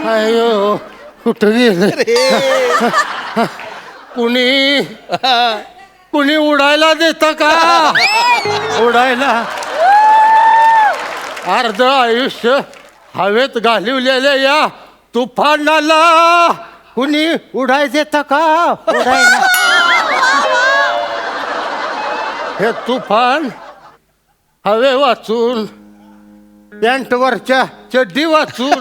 अयो कुठं गेले कुणी उडायला देतं का उडायला अर्ध आयुष्य हवेत घालवलेल्या या तुफानाला कुणी उडाय देतं का उडायला हे तुफान हवे वाचून पॅन्टवरच्या चड्डी वाचून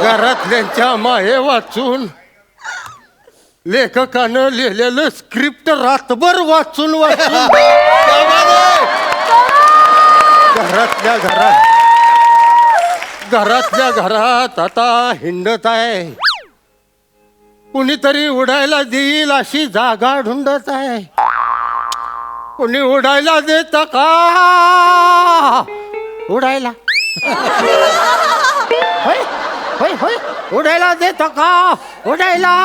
घरातल्यांच्या माये वाचून लेखकानं लिहिलेलं स्क्रिप्ट रातभर वाचून घरातल्या घरात आता हिंडत आहे कुणीतरी उडायला देईल अशी जागा ढुंडत आहे कुणी उडायला देत का उडायला होय होय होय उडायला देत का उडायला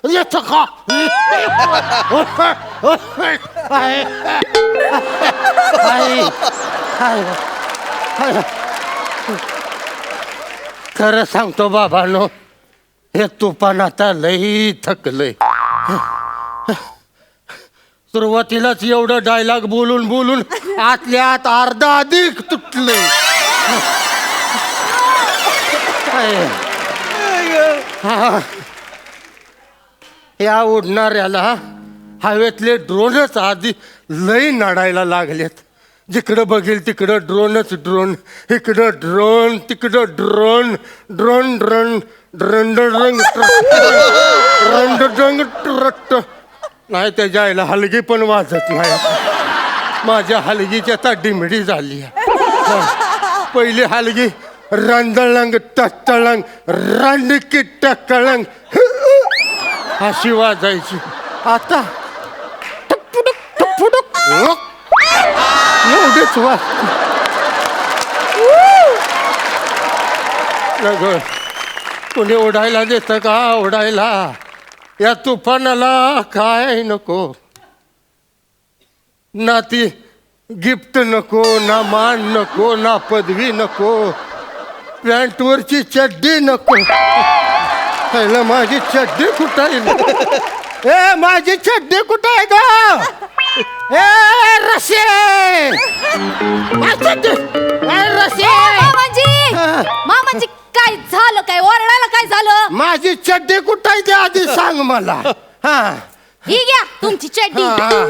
येत का खरं सांगतो बाबांनो हे तुफान आता लई थकलंय सुरुवातीलाच एवढं डायलॉग बोलून बोलून आतल्या आत अर्धा अधिक तुटलंय या उडणाऱ्याला हवेतले ड्रोनच आधी लई नडायला लागलेत जिकडं बघेल तिकडं ड्रोनच ड्रोन इकडं ड्रोन तिकडं ड्रोन ड्रोन ड्रोन ड्रंड रंग रंड रंग ट्रट नाही त्याच्या आईला हलगी पण वाजत नाही माझ्या हलगीची आता डिमिडी झाली पहिली हलगी रंदळंग टटळंग रणकी टकळंग अशी वाजायची आता टपटुक टपटुक एवढेच वाज कोणी उडायला देतं का उडायला या तुफानाला काय नको ना ती गिफ्ट नको ना मान नको ना पदवी नको पॅन्टवरची चड्डी नको पहिलं माझी चड्डी कुठं आहे ए माझी चड्डी कुठं आहे ग ए रसे मामाजी काय झालं काय ओरडायला काय झालं माझी चड्डी कुठं आहे ते आधी सांग मला हा ही घ्या तुमची चड्डी आता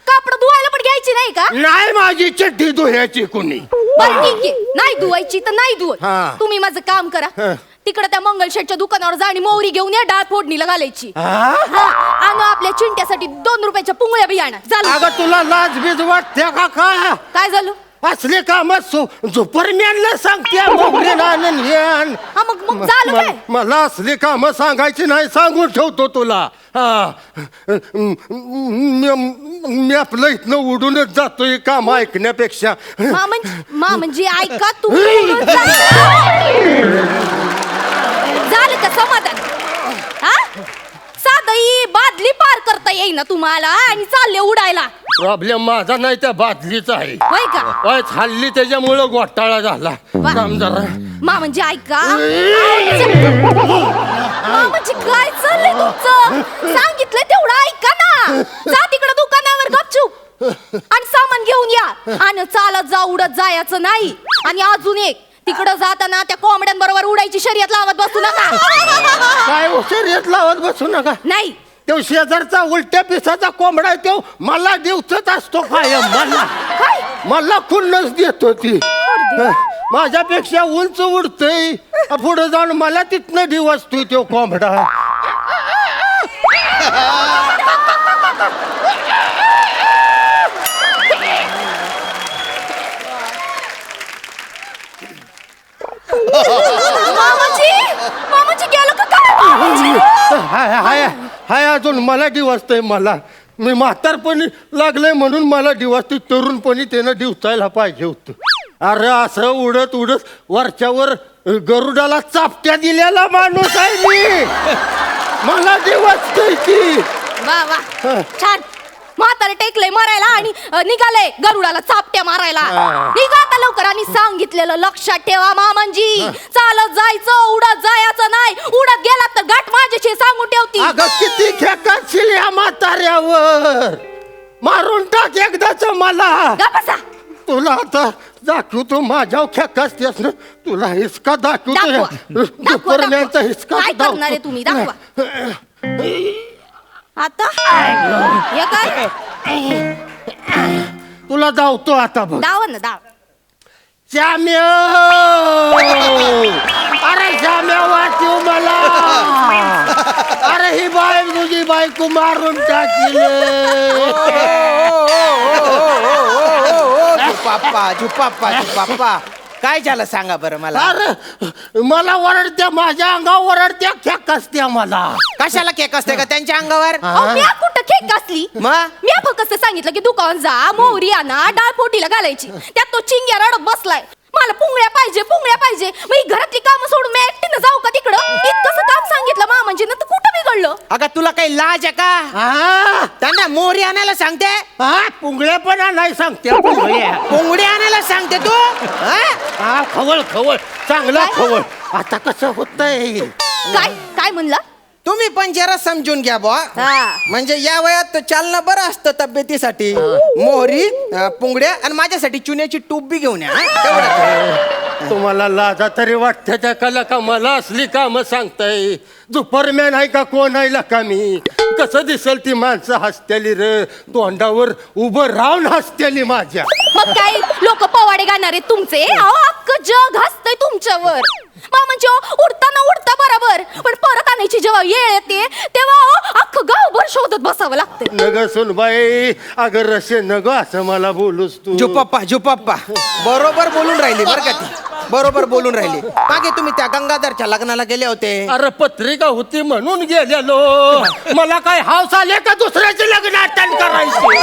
कापड धुवायला पण घ्यायची नाही का नाही माझी चड्डी धुयाची कुणी बरं ठीक आहे नाही धुवायची तर नाही धुवत हा. तुम्ही माझं काम करा तिकडे त्या मंगलशेठच्या दुकानावर जा आणि मोहरी घेऊन या डाळ फोडणीला घालायची आणि आपल्या चिंट्यासाठी 2 रुपयाच्या पुंगळ्या बियाणा झालं अगं तुला लाज बीज वाटते का काय झालं असले काम सुपरमॅनला सांगते मग झालं काय मला असली काम सांगायची नाही सांगून ठेवतो तुला मी आपलं इथनं उडूनच जातोय काम ऐकण्यापेक्षा म्हणजे ऐका तू झालं का समाधान हा साधही बादली पार करता येईना तुम्हाला आणि चालले उडायला प्रॉब्लेम माझा नाही त्या बादलीचा आहे होय का हल्ली त्याच्यामुळं घोटाळा झाला काम जरा म्हणजे ऐका म्हणजे काय चाललंय तुमचं सांगितलंय तेवढं ऐका ना जा तिकडे दुकानावर गपचूप आणि सामान घेऊन या आणि चालत जा उडत जायचं नाही आणि अजून एक तिकडं जाताना त्या कोंबड्यांबरोबर उडायची शर्यत लावत बसू नका काय शर्यत लावत बसू नका नाही तो शेजारचा उलट्या पिसाचा कोंबडा तो मला दिवसच असतो काय मला खुन्नस देतो ती माझ्यापेक्षा उंच उडतय पुढे जाऊन मला तिथनं दिवसतोय तो कोंबडा मामाजी गेलो का काय हाय अजून मला दिवसतय मला मी म्हातारपणी लागलंय म्हणून मला दिवसतोय तरुणपणी त्यानं दिवसायला पाहिजे होतं अरे असं उडत उडत वरच्यावर गरुडाला चापट्या दिलेला माणूस आहे मी मला दिवसतय ती वा वा छान. म्हातारे टेकले मरायला आणि निघाले गरुडाला चापट्या मारायला. निघा आता लवकर आणि सांगितलेलं लक्षात ठेवा मामांजी. चालत जायचं, उडत जायचं नाही. उडत गेला तर गाठ माझ्याशी सांगून ठेवती. अगं किती खेकाशील या म्हाताऱ्यावर. मारून टाक एकदाच मला. बसा. तुला आता दाखवतो माझ्या खेकासतेस ना. तुला हिसका दाखवतो. दुपरम्यांचा हिसका काय करणार आहे तुम्ही? दाखवा आता. हे काय? तुला धावतो आता बघ. दाव ना दाव. श्याम्या, अरे श्याम्या वाचव मला. अरे ही बाई तुझी बायको मारून टाकील. झुपाप्पा काय झालं सांगा बरं मला. अरे मला ओरडत्या, माझ्या अंगावर ओरडत्या, खेक असत्या मला. कशाला केक असते का त्यांच्या अंगावर. मी कुठं खेक असली. मग मी फक्त सांगितलं की दुकान जा, मोहरी आणा, डाळ पोटीला घालायची. त्यात तो चिंग्या रडत बसलाय. मला पुंगळ्या पाहिजे, पुंगळ्या पाहिजे. मग ही घरातली कामं सोडून मी एकटीनं जाऊ का तिकडं? इतकंसं काम सांगितलं मामांजी ना, तर कुठं बिघडलं? अगं तुला काही लाज आहे का. त्यांना मोहरी आणायला सांगते. पुंगळ्या पण नाही सांगते. पोंगडी आणायला सांगते तू. खवळ खवळ चांगला खवळ. आता कसं होतंय. काय काय म्हणला? तुम्ही पण जरा समजून घ्या बुवा. म्हणजे या वयात चालणं बरं असतं तब्येतीसाठी. मोहरी, पुंगड्या आणि माझ्यासाठी चुन्याची टूप बी घेऊन या. तेवढं. तुम्हाला लाजा तरी वाटते त्या कला का मला असली कामं सांगताय. दुपरम्यान आहे का कोण आहे का मी. कसं दिसल ती माणसं हसत्याली र. तोंडावर उभं राहून हसत्याली माझ्या. मग काय लोक पवाडे गाणारे तुमचे. अख्खं जग हसतंय तुमच्यावर. मामांची उडताना उडता बरोबर, पण परत आणायची जेव्हा येळ येते तेव्हा अख्खं गावभर शोधत बसावं लागतं. नग सुनबाई, अगर रसे नग असं मला बोलूस तू. झुपप्पा बरोबर बोलून राहिली बरं का ती. बरोबर बोलून राहिली. मागे तुम्ही त्या गंगाधरच्या लग्नाला गेले होते. अरे पत्रिका होती म्हणून गेलेलो. मला काय हाऊस आले का दुसऱ्याचे लग्न अटेंड करायचे.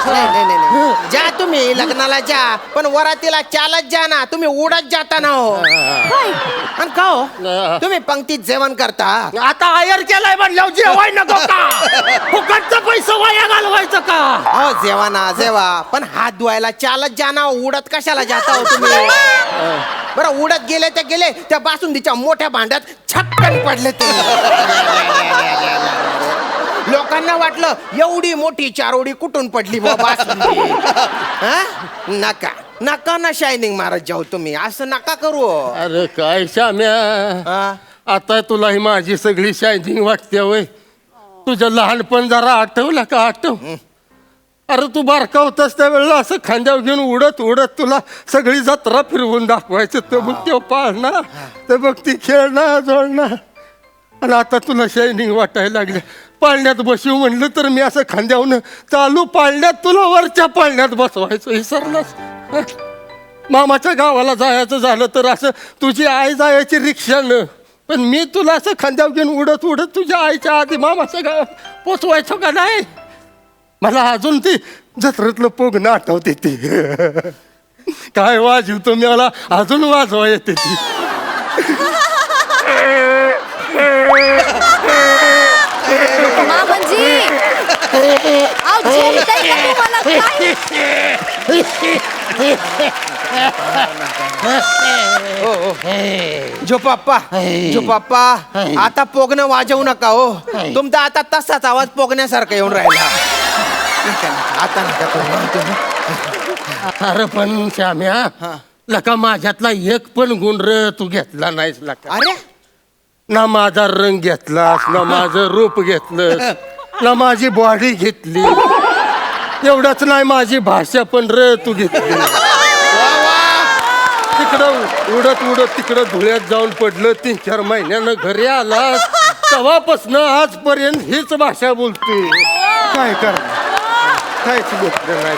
नाही. जा तुम्ही लग्नाला जा, पण वरातीला चालत जा ना. तुम्ही उडत जाता ना हो. आणि का हो तुम्ही पंक्तीत जेवण करता. आता आयर केलाय म्हणल्यावर जेवाय नको का. फुकटचं पैसे वाया घालवायचं का. हो जेवा ना जेवा, पण हात धुवायला चालत जा ना. उडत कशाला जाता हो तुम्ही. बरं उडत गेले ते गेले, त्या बासुंदीच्या मोठ्या भांड्यात छक्कन पडले तुम्ही. लोकांना वाटलं एवढी मोठी चारोडी कुठून पडली बासुंदी. नका नका ना शायनिंग मारत जाऊ तुम्ही. असं नका करू. अरे काय श्याम्या, आता तुला ही माझी सगळी शायनिंग वाटते वय. तुझं लहानपण जरा आठवलं का. आठव. अरे तू बारका होतास त्यावेळेला असं खांद्यावर घेऊन उडत उडत तुला सगळी जत्रा फिरवून दाखवायचं. तर बघ ते पाळणं, तर बघ ती खेळणं जोडणं. आणि आता तुला शायनिंग वाटायला लागलं. पाळण्यात बसू म्हणलं तर मी असं खांद्यावरून चालू पाळण्यात तुला वरच्या पाळण्यात बसवायचं. विसरलास. मामाच्या गावाला जायचं झालं तर असं तुझी आई जायची रिक्षानं, पण मी तुला असं खांद्यावर घेऊन उडत उडत तुझ्या आईच्या आधी मामाच्या गावात पोचवायचो का नाही. मला अजून ती जत्रेतलं पोगणं आठवते ती. काय वाजवतो मी, मला अजून वाजवा येते ती. मामांजी झोपाप्पा आता पोगणं वाजवू नका हो. तुमचा आता तसाच आवाज पोगण्यासारखा येऊन राहिला. आता अरे पण श्याम्या, लका माझ्यातला एक पण गुण र तू घेतला नाहीस लका. अरे ना माझा रंग घेतलास, ना माझं रूप घेतलंस, ना माझी बॉडी घेतली. एवढंच नाही, माझी भाषा पण र तू घेतली. तिकडं उडत उडत तिकडं धुळ्यात जाऊन पडलं. 3-4 महिन्यानं घरी आलास तेव्हापासनं आजपर्यंत हीच भाषा बोलतोय. काय करणार, काहीच घेतलं नाही.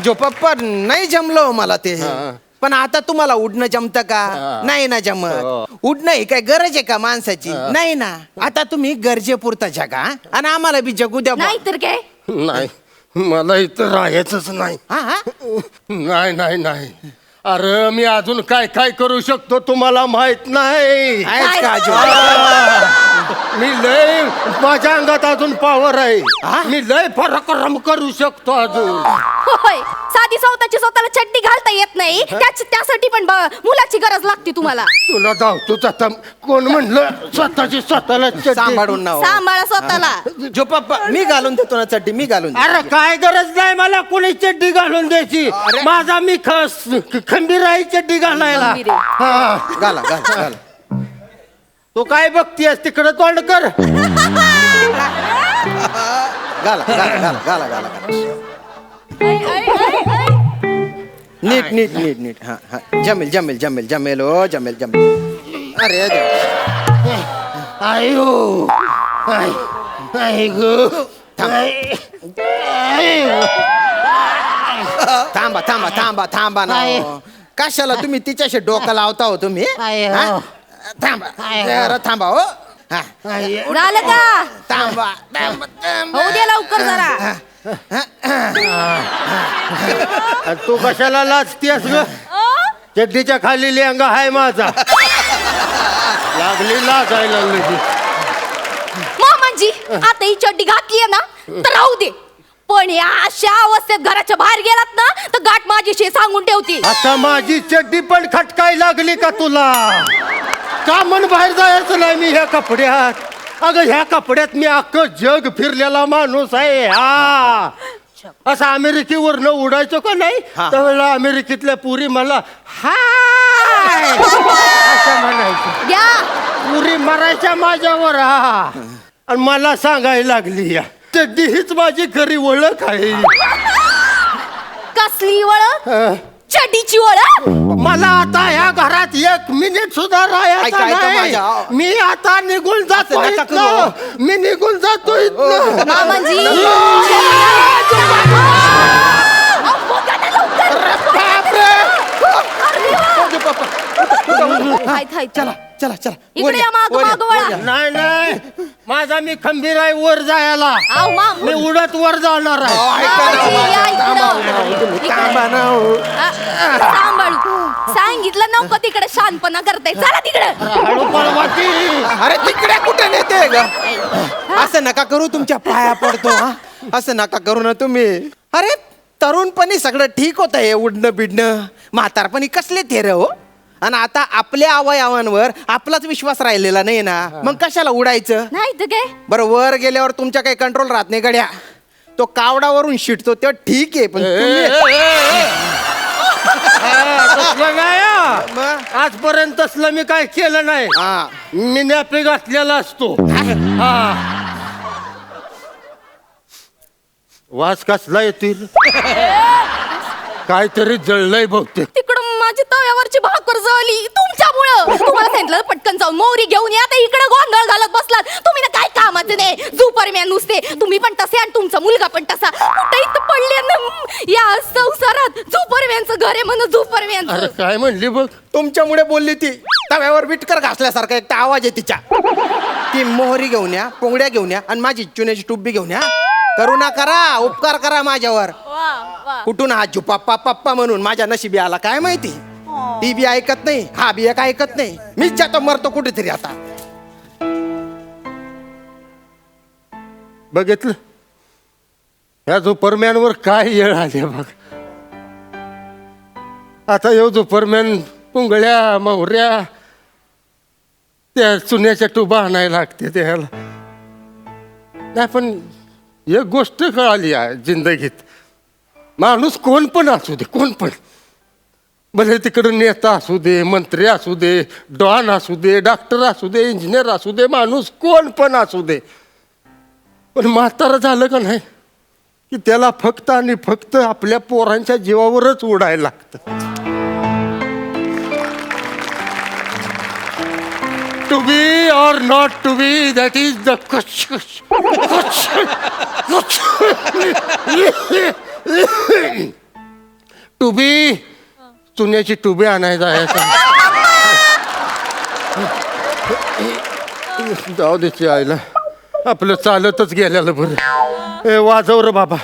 झोपाप्पा नाही जमलो मला ते. पण आता तुम्हाला उडणं जमतं का. नाही ना जमत. उडणं ही काय गरज आहे का माणसाची. नाही ना. आता तुम्ही गरजेपुरता जगा आणि आम्हाला बी जगू द्या. नाही तर काय. नाही, मला इथं राहायचंच नाही. नाही नाही नाही. अरे मी अजून काय काय करू शकतो तुम्हाला माहित नाही. मी लय माझ्या अंगात अजून पॉवर आहे मी लय पराक्रम करू शकतो अजून. होय साधी स्वतःला चड्डी घालता येत नाही त्यासाठी पण मुलाची गरज लागते तुम्हाला. तुला धावतोच आता. कोण म्हणलं स्वतःला चड्डी? सांभाळून ना हो. सांभाळा स्वतःला. जो पप्पा मी घालून देतो ना चड्डी मी घालून देतो. अरे काय गरज नाही मला कोणी चड्डी घालून द्यायची. अरे. माझा मी खंबीर आहे चड्डी घालायला. खंबीर आहे. हा. घाला घाला घाला. तू काय बघतीयस तिकडे तोंड कर. घाला घाला घाला घाला घाला नीट नीट नीट नीट हा हा जमेल जमेल जमेल जमेल हो जमेल जमेल. अरे देवा. आयो आय गो थांबा थांबा थांबा थांबा ना हो. कशाला तुम्ही तिच्याशी डोकं लावता हो तुम्ही हा? थांबा जरा थांबा हो हा झालं का थांबा थांबा थांबा. होऊ दे लवकर जरा. तू कशाला लाजतीयस ग? चड्डीच्या खाली लेंगा आहे माझा. लागली लाजायला लागली. मामांजी आता ही चड्डी घातली ना तर राहू दे पण या अशा अवस्थेत घराच्या बाहेर गेलात ना तर गाठ माझीशी सांगून ठेवती. आता माझी चड्डी पण खटकाय लागली का तुला? का मन बाहेर जायचं नाही मी ह्या कपड्यात? अगं ह्या कपड्यात मी अख्खं जग फिरलेला माणूस आहे. हा असं अमेरिकेवरनं उडायचो का नाही त्यावेळेला अमेरिकेतल्या पुरी मला हाय असं म्हणायचं. या पुरी मरायच्या माझ्यावर. हा आणि मला सांगायला लागली या चड्डी हीच माझी खरी ओळख आहे. कसली ओळख? हा. चड्डीची ओळख. मला आता ह्या घरात 1 मिनिट सुद्धा राहायचं ऐका, ऐका नाही. माझ्या. मी आता निघून जातो असं नका इथनं. मी निघून जातो इथनं. मामांजी चला चला चला इकडे या, मागं, मागं वळा. नाही नाही माझा मी खंबीर आहे वर जायला. आव माम मी उडत वर जाणार आहे. मामांजी, या इकडं. थांबा ना हो. सांभाळू सांगितलं नव्हतं तिकडे शानपणा करताय. चला तिकडे. हळू पळवाची. अरे तिकडे कुठे नेते ग? असं नका करू तुमच्या पाया पडतो हा असं नका करू ना तुम्ही. अरे तरुणपणी सगळं ठीक होतं हे उडणं बिडणं म्हातारपणी कसले थेर हो. आणि आता आपल्या अवयवांवर आपलाच विश्वास राहिलेला नाही ना मग कशाला उडायचं? नाही तर काय बरं वर गेल्यावर तुमच्या काही कंट्रोल राहत नाही गड्या. तो कावडावरून शिटतो तेव्हा ठीक आहे पण तुम्ही तसलं नाही हा. मग? आजपर्यंत तसलं मी काय केलं नाही. हा मी नॅपी घातलेला असतो. हा वास कसला येतील काहीतरी जळलंय बहुतेक. तिकडं माझी तव्यावरची भाकर जळली तुमच्यामुळं. तुम्हाला सांगितलं पटकन जाऊन मोहरी घेऊन या. आता इकडे गोंधळ घालत बसलात तुम्ही ना. काय कामाचं नाही झुपरमॅन नुसते. तुम्ही पण तसे आणि तुमचा मुलगा पण तसा. कुठे इथं पडले ना या संसारात. झुपरमॅनचं घर आहे म्हणून अरे झुपरमॅनचं. काय म्हणली बघ. तुमच्यामुळे बोलली ती. तव्यावर विटकर घासल्यासारखा एक आवाज आहे तिच्या. ती मोहरी घेऊन या पोंगड्या घेऊन या आणि माझी चुन्याची टुब्बी घेऊन या. करुणा करा उपकार करा माझ्यावर. वा वा. कुठून हा पप्पा पप्पा म्हणून माझ्या नशिबी आला काय माहिती. ती बी ऐकत नाही हा बी एक ऐकत नाही. मीच जातो मरतो कुठेतरी आता. बघितलं ह्या झुपरमॅनवर काय येळ आली बघ. आता येऊ झुपरमॅन पुंगळ्या मोहऱ्या त्या चुन्याच्या टुबा आणायला लागते त्याला. नाही पण एक गोष्ट कळाली आहे जिंदगीत. माणूस कोण पण असू दे कोण पण भले तिकडं नेता असू दे मंत्री असू दे डॉन असू दे डॉक्टर असू दे इंजिनियर असू दे माणूस कोण पण असू दे पण म्हातारं झालं का नाही की त्याला फक्त आणि फक्त आपल्या पोरांच्या जीवावरच उडायला लागतं. To be or not to be that is the to be चुन्याची टुबी आणायचा आहे. जाऊ द्यायची आईला आपलं चालतच गेलेलं बरं. ए वाजव रे बाबा.